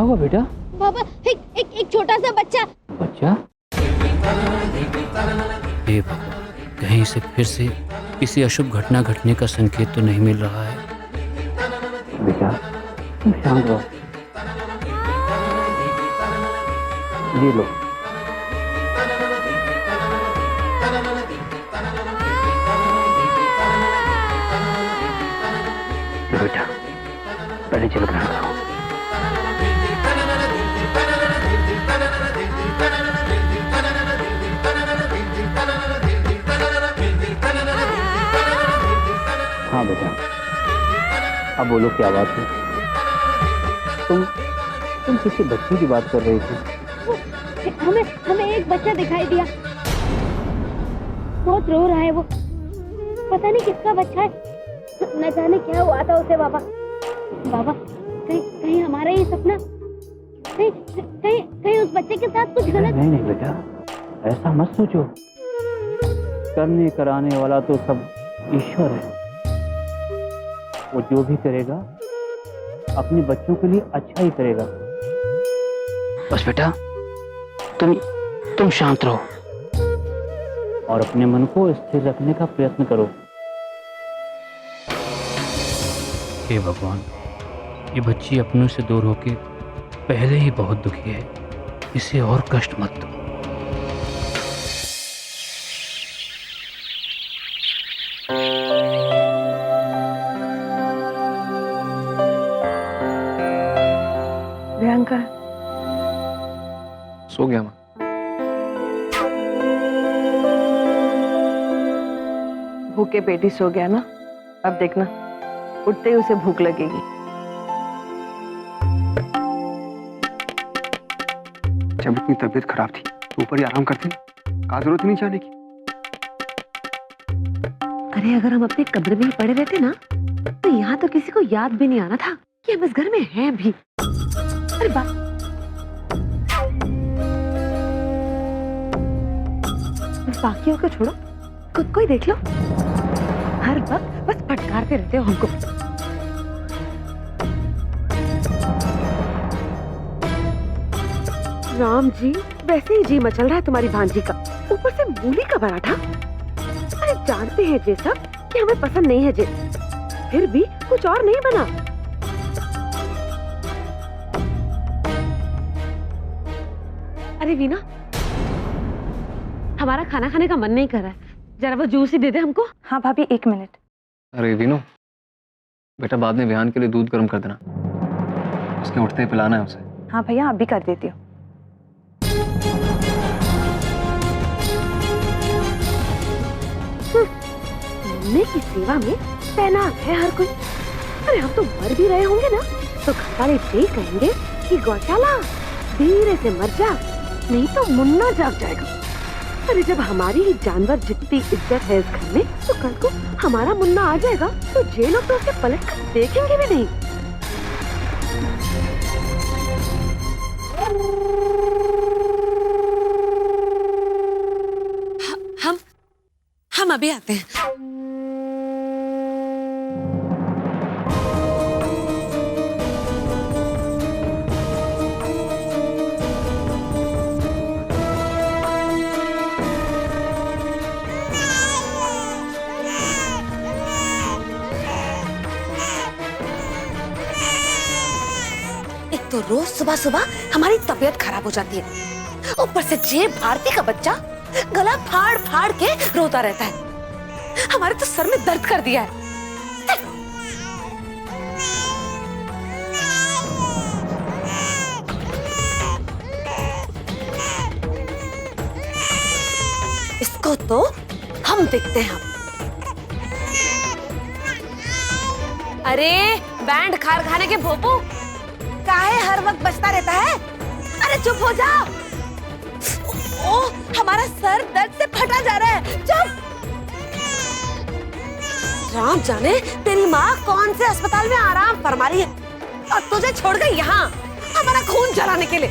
हुआ बेटा? बाबा एक छोटा सा बच्चा। बच्चा? हे भगवान, कहीं से फिर से किसी अशुभ घटना घटने का संकेत तो नहीं मिल रहा है। बेटा तुम शांत रहो। ये लो। बेटा पहले चलो ग्रहण करो। हाँ बेटा, अब बोलो क्या बात है? तुम किसी बच्चे की बात कर रही थी। हमें एक बच्चा दिखाई दिया, बहुत रो रहा है वो। पता नहीं किसका बच्चा है, न जाने क्या हुआ था उसे। बाबा कहीं हमारा ही सपना, कहीं उस बच्चे के साथ कुछ गलत। नहीं बेटा, ऐसा मत सोचो। करने कराने वाला तो सब ईश्वर है। वो जो भी करेगा अपने बच्चों के लिए अच्छा ही करेगा। बस बेटा तुम शांत रहो और अपने मन को स्थिर रखने का प्रयत्न करो। हे भगवान, ये बच्ची अपनों से दूर होके पहले ही बहुत दुखी है, इसे और कष्ट मत दो। प्रियंका सो गया माँ। भूखे पेट ही सो गया ना। अब देखना उठते ही उसे भूख लगेगी। जब इतनी तबीयत खराब थी तो ऊपर ही आराम करती ना, का जरूरत नहीं जाने की। अरे अगर हम अपने कमरे में ही पड़े रहते ना तो यहाँ तो किसी को याद भी नहीं आना था कि हम इस घर में हैं भी। अरे बाकियों को छोड़ो, खुद को ही देख लो। हर वक्त बस फटकारते रहते हो हमको। राम जी, वैसे ही जी मचल रहा है तुम्हारी भांजी का, ऊपर से मूली का पराठा। अरे जानते हैं जे सब कि हमें पसंद नहीं है जे, फिर भी कुछ और नहीं बना। अरे वीना, हमारा खाना खाने का मन नहीं कर रहा है, जरा वो जूस ही दे दे हमको। हाँ भाभी, 1 मिनट। अरे वीनू बेटा, बाद में विहान के लिए दूध गर्म कर देना, उसके उठते ही पिलाना है उसे। हाँ भैया, अभी कर देती हूँ। मम्मी की सेवा में तैनात है हर कोई। अरे हम तो मर भी रहे होंगे ना तो घर वाले यही कहेंगे कि गौशाला धीरे से मर जा, नहीं तो मुन्ना जाग जाएगा। अरे जब हमारी ही जानवर जितनी इज्जत है इस घर में, तो कल को हमारा मुन्ना आ जाएगा तो जे लोग तो उसे पलट कर देखेंगे भी नहीं। हम अभी आते हैं। एक तो रोज सुबह सुबह हमारी तबीयत खराब हो जाती है, ऊपर से जे भारती का बच्चा गला फाड़ फाड़ के रोता रहता है। हमारे तो सर में दर्द कर दिया है। इसको तो हम देखते हैं। अरे बैंड कारखाने के भोपू, काहे हर वक्त बजता रहता है? अरे चुप हो जा। ओ, हमारा सर दर्द से फटा जा रहा है। चुप। राम जाने तेरी माँ कौन से अस्पताल में आराम फरमा रही है और तुझे छोड़ गई यहाँ हमारा खून जलाने के लिए।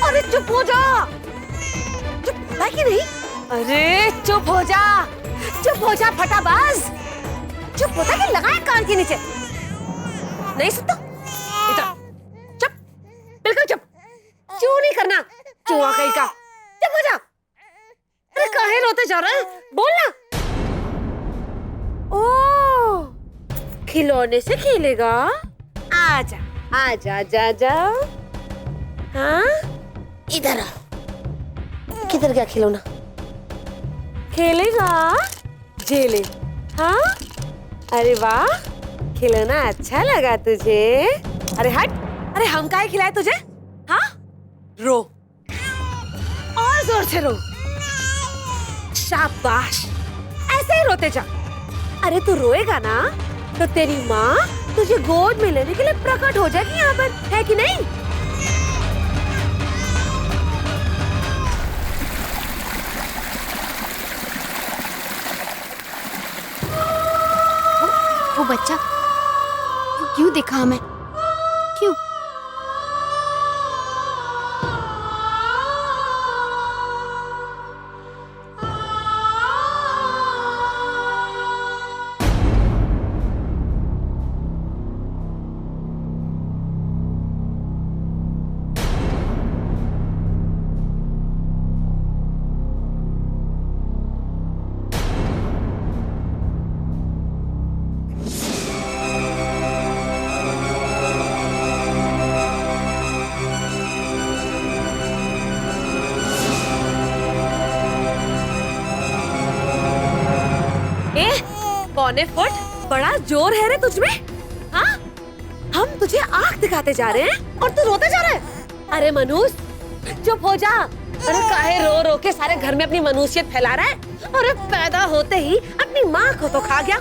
अरे चुप हो जा। चुप होता कि नहीं? अरे चुप हो जा, चुप हो जा फटाबाज। चुप होता कि लगाए कान के नीचे? नहीं सुनता? इधर बोलना। ओ, खिलौने से खेलेगा? आजा आजा आजा आजा। हाँ, इधर आ। किधर गया खिलौना? खेलेगा? जेले। हाँ, अरे वाह, खिलौना अच्छा लगा तुझे? अरे हट, अरे हम काहे खिलाए तुझे? हाँ, रो और जोर से रो। शाबाश, ऐसे ही रोते जा। अरे तू रोएगा ना तो तेरी माँ तुझे गोद में लेने के लिए प्रकट हो जाएगी यहाँ पर, है कि नहीं? वो बच्चा, वो क्यों दिखा हमें? क्यों? पौने फुट, बड़ा जोर है रे तुझमें। हाँ, हम तुझे आंख दिखाते जा रहे हैं और तू रोते जा रहा है। अरे मनुष्य, चुप हो जा। अरे काहे रो रो के सारे घर में अपनी मनुष्यत फैला रहा है? अरे पैदा होते ही अपनी माँ को तो खा गया,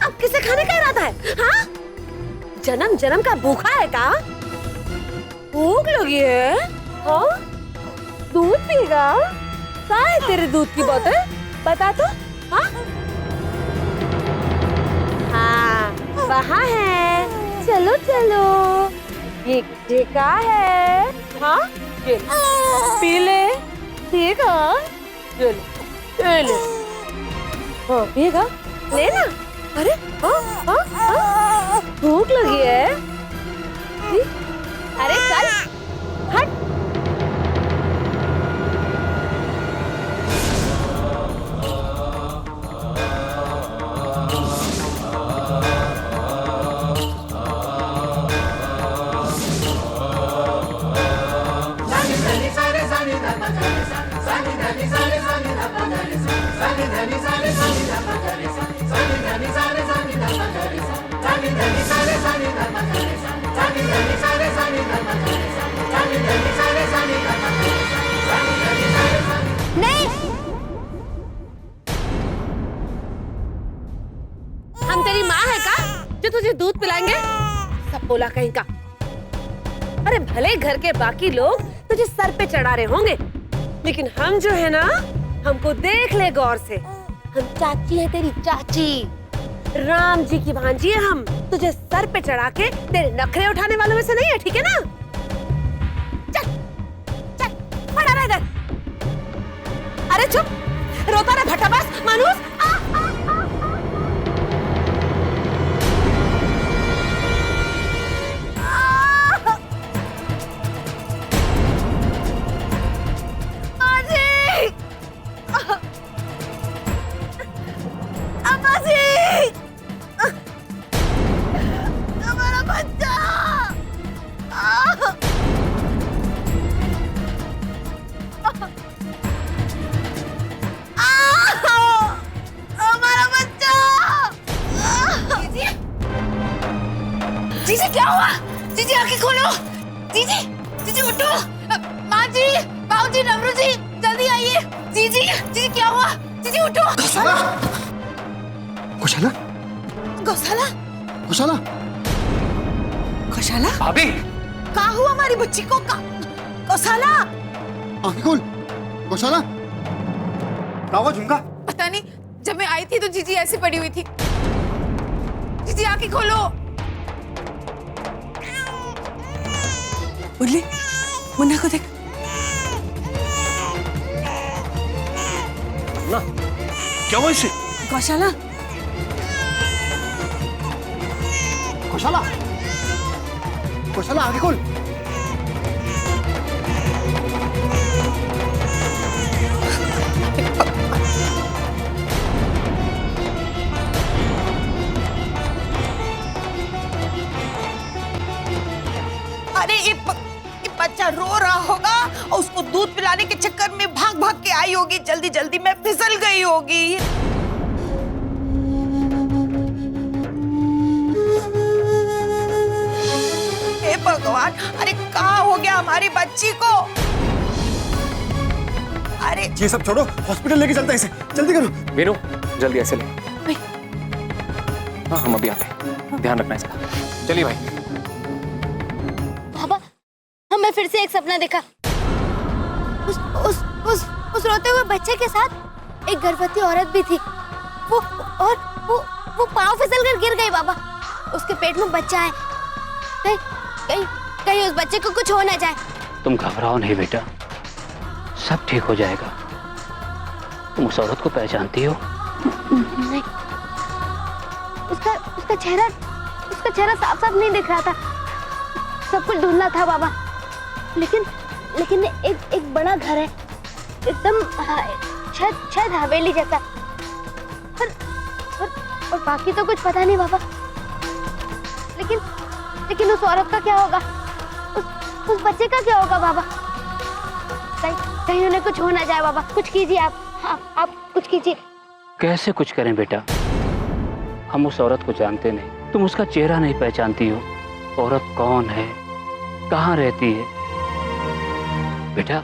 अब किसे खाने का इरादा है? हाँ, जन्म जन्म का भूखा है का? भूख लगी है? हाँ, दूध पीगा? कहाँ है तेरे दूध की बोतल? बता तो। हाँ, हाँ, वहाँ है। चलो चलो, ये का है? हाँ, ये पी ले। पिएगा? ये ले। हाँ, पिएगा? लेना। अरे हाँ हाँ हाँ, भूख लगी है? अरे चल, हट। नहीं, हम तेरी माँ है का जो तुझे दूध पिलाएंगे? सब बोला कहीं का। अरे भले घर के बाकी लोग तुझे सर पे चढ़ा रहे होंगे, लेकिन हम जो है ना, हमको देख ले गौर से। हम चाची है, तेरी चाची, राम जी की भांजी है हम। तुझे सर पे चढ़ा के तेरे नखरे उठाने वालों में से नहीं है, ठीक है ना? चल चल, पड़ा रह इधर। अरे चुप, रोता रहे भट्टाबाज मानूस। जीजी क्या हुआ? जीजी आंखें खोलो। जीजी, जीजी उठो। माँ जी, बाबू जी, नमरू जी, जल्दी आइए। जीजी, जीजी क्या हुआ? जीजी उठो। गौशाला, गौशाला, गौशाला, गौशाला, गौशाला। भाभी, कहाँ हुआ हमारी बच्ची को? गौशाला, आंखें खोल। गौशाला, क्या हुआ झुमका? पता नहीं, जब मैं आई थी तो जीजी ऐसी पड़ी हुई थी। जीजी आंखें खोलो। मुन्नी, मुन्ना को देख। ना, क्या हुआ इसे? गौशाला, गौशाला, गौशाला आंखें खोल। ये बच्चा रो रहा होगा और उसको दूध पिलाने के चक्कर में भाग भाग के आई होगी, जल्दी जल्दी में फिसल गई होगी। हे भगवान, अरे कहाँ हो गया हमारी बच्ची को? अरे ये सब छोड़ो, हॉस्पिटल लेके चलते हैं इसे, जल्दी करो। वीरू जल्दी ऐसे ले। हाँ हम अभी आते हैं, ध्यान रखना इसका। चलिए भाई। पापा, हमें फिर से एक सपना देखा। उस रोते हुए बच्चे के साथ एक गर्भवती औरत भी थी। वो पाँव फिसल कर गिर गई बाबा। उसके पेट में बच्चा है। कहीं उस बच्चे को कुछ हो ना जाए। तुम घबराओ नहीं बेटा, सब ठीक हो जाएगा। तुम उस औरत को पहचानती हो? नहीं, उसका चेहरा साफ साफ नहीं दिख रहा था। सब कुछ धुंधला था बाबा। लेकिन एक बड़ा घर है, एकदम शायद हवेली जैसा। और बाकी तो कुछ पता नहीं बाबा। लेकिन उस औरत का क्या होगा? उस बच्चे का क्या होगा बाबा? कहीं उन्हें कुछ हो ना जाए बाबा। कुछ कीजिए आप कुछ कीजिए। कैसे कुछ करें बेटा? हम उस औरत को जानते नहीं, तुम उसका चेहरा नहीं पहचानती हो। औरत कौन है, कहाँ रहती है? बेटा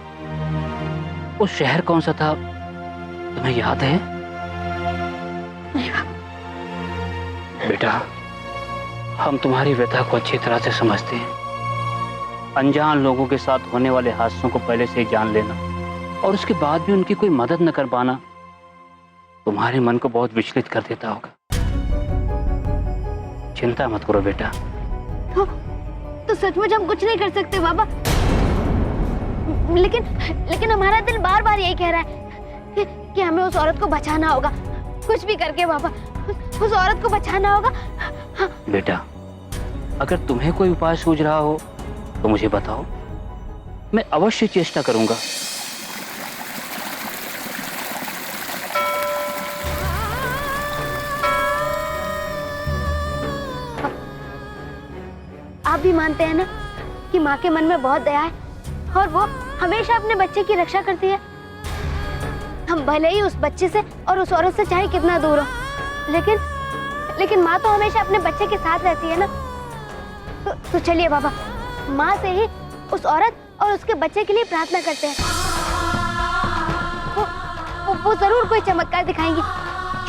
वो शहर कौन सा था, तुम्हें याद है? नहीं बेटा हम तुम्हारी व्यथा को अच्छी तरह से समझते हैं। अनजान लोगों के साथ होने वाले हादसों को पहले से ही जान लेना और उसके बाद भी उनकी कोई मदद न कर पाना तुम्हारे मन को बहुत विचलित कर देता होगा। चिंता मत करो बेटा। तो सचमुच हम कुछ नहीं कर सकते बाबा। लेकिन हमारा दिल बार बार यही कह रहा है कि हमें उस औरत को बचाना होगा। कुछ भी करके बाबा, उस औरत को बचाना होगा। हाँ। बेटा अगर तुम्हें कोई उपाय सूझ रहा हो तो मुझे बताओ, मैं अवश्य चेष्टा करूंगा। आप भी मानते हैं ना कि माँ के मन में बहुत दया है और वो हमेशा अपने बच्चे की रक्षा करती है। हम भले ही उस बच्चे से और उस औरत से चाहे कितना दूर हो, लेकिन माँ तो हमेशा अपने बच्चे के साथ रहती है ना। तो चलिए बाबा, माँ से ही उस औरत और उसके बच्चे के लिए प्रार्थना करते हैं। वो जरूर कोई चमत्कार दिखाएंगी।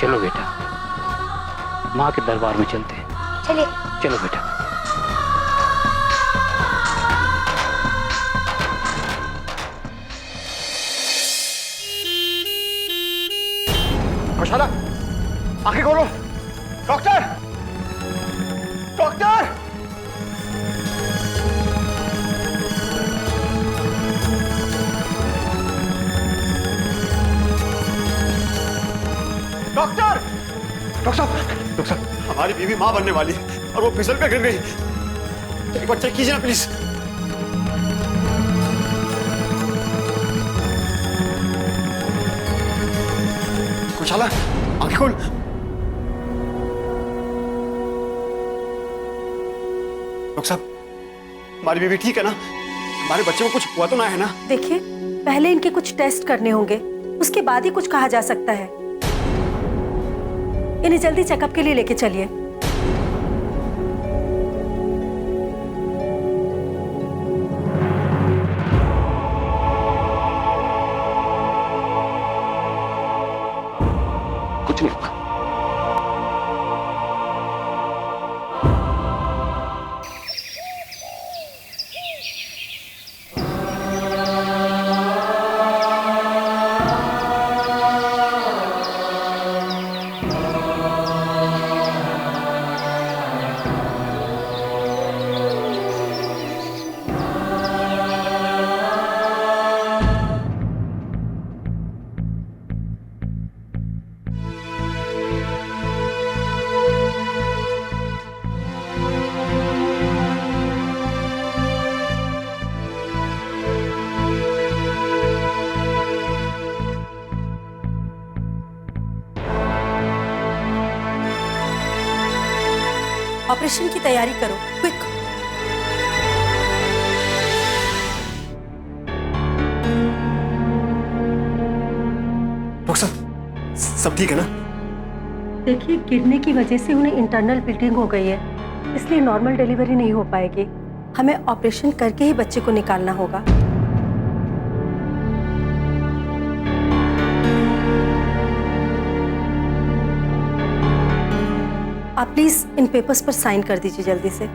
चलो बेटा, माँ के दरबार में चलते हैं। चलिए। चलो बेटा। कौशला, आंखें खोलो। Doctor, doctor! डॉक्टर! डॉक्टर साहब, हमारी बीवी मां बनने वाली है और वो फिसल कर गिर गई। एक बार चेक कीजिए ना प्लीज। कौशला, आंखें खोल। डॉक्टर साहब, हमारी बीवी ठीक है ना? हमारे बच्चे को कुछ हुआ तो ना है ना? देखिए, पहले इनके कुछ टेस्ट करने होंगे, उसके बाद ही कुछ कहा जा सकता है। इन्हें जल्दी चेकअप के लिए लेके चलिए। कुछ नहीं होगा। ऑपरेशन की तैयारी करो, क्विक। सब ठीक है ना? देखिए, गिरने की वजह से उन्हें इंटरनल ब्लीडिंग हो गई है, इसलिए नॉर्मल डिलीवरी नहीं हो पाएगी। हमें ऑपरेशन करके ही बच्चे को निकालना होगा। आप प्लीज इन पेपर्स पर साइन कर दीजिए जल्दी से।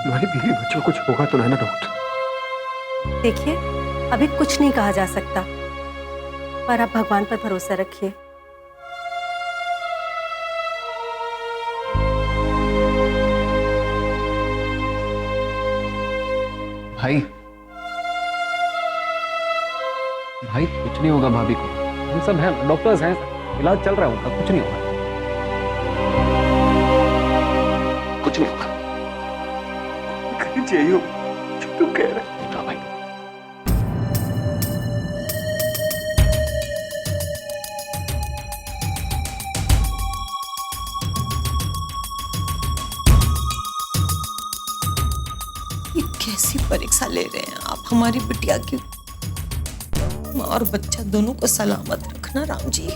हमारी बीवी बच्चों को कुछ होगा तो नहीं ना डॉक्टर? देखिए, अभी कुछ नहीं कहा जा सकता, पर आप भगवान पर भरोसा रखिए। भाई भाई कुछ नहीं होगा भाभी को, हम सब हैं, डॉक्टर्स हैं, इलाज चल रहा है उनका, कुछ नहीं होगा, कुछ नहीं होगा। चाहिए जो तू कह रहा है। हाँ भाई। ये कैसी परीक्षा ले रहे हैं आप हमारी बिटिया की? माँ और बच्चा दोनों को सलामत रखना राम जी।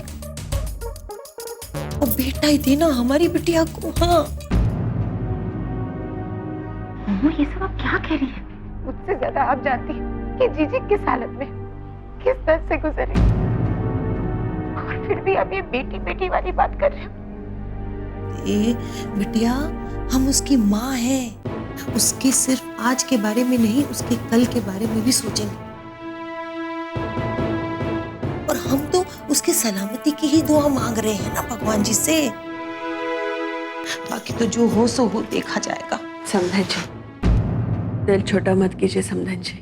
वो बेटा ही देना हमारी बिटिया को। हाँ ये सब आप क्या कह रही है? मुझसे ज्यादा आप जानती हैं कि जीजी किस हालत में, किस दर्द से गुजरे, और फिर भी आप ये बेटी बेटी वाली बात कर रहे हो। ए बिटिया, हम उसकी माँ हैं, उसके सिर्फ आज के बारे में नहीं, उसके कल के बारे में भी सोचेंगे। और हम तो उसके सलामती की ही दुआ मांग रहे हैं ना भगवान जी से। बाकी तो जो हो सो हो, देखा जाएगा। समधन जी, दिल छोटा मत कीजिए समधन जी।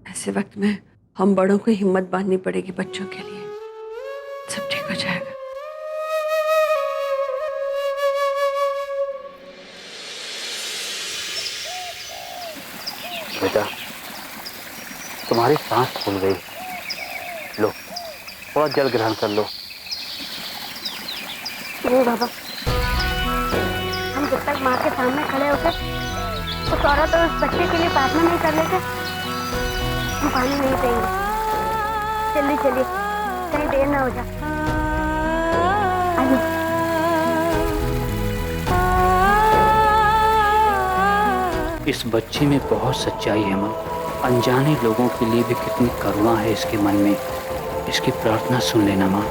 ऐसे वक्त में हम बड़ों को हिम्मत बांधनी पड़ेगी बच्चों के लिए। सब ठीक हो जाएगा। बेटा, तुम्हारी सांस फूल गई, लो थोड़ा जल ग्रहण कर लो। नहीं बाबा, हम जब तक माँ के सामने खड़े होकर उस औरत और उस बच्चे के लिए प्रार्थना नहीं कर लेते, हम पानी नहीं पिएंगे। जल्दी चलिए, कहीं देर ना हो जाए। इस बच्चे में बहुत सच्चाई है माँ, अनजाने लोगों के लिए भी कितनी करुणा है इसके मन में। इसकी प्रार्थना सुन लेना माँ।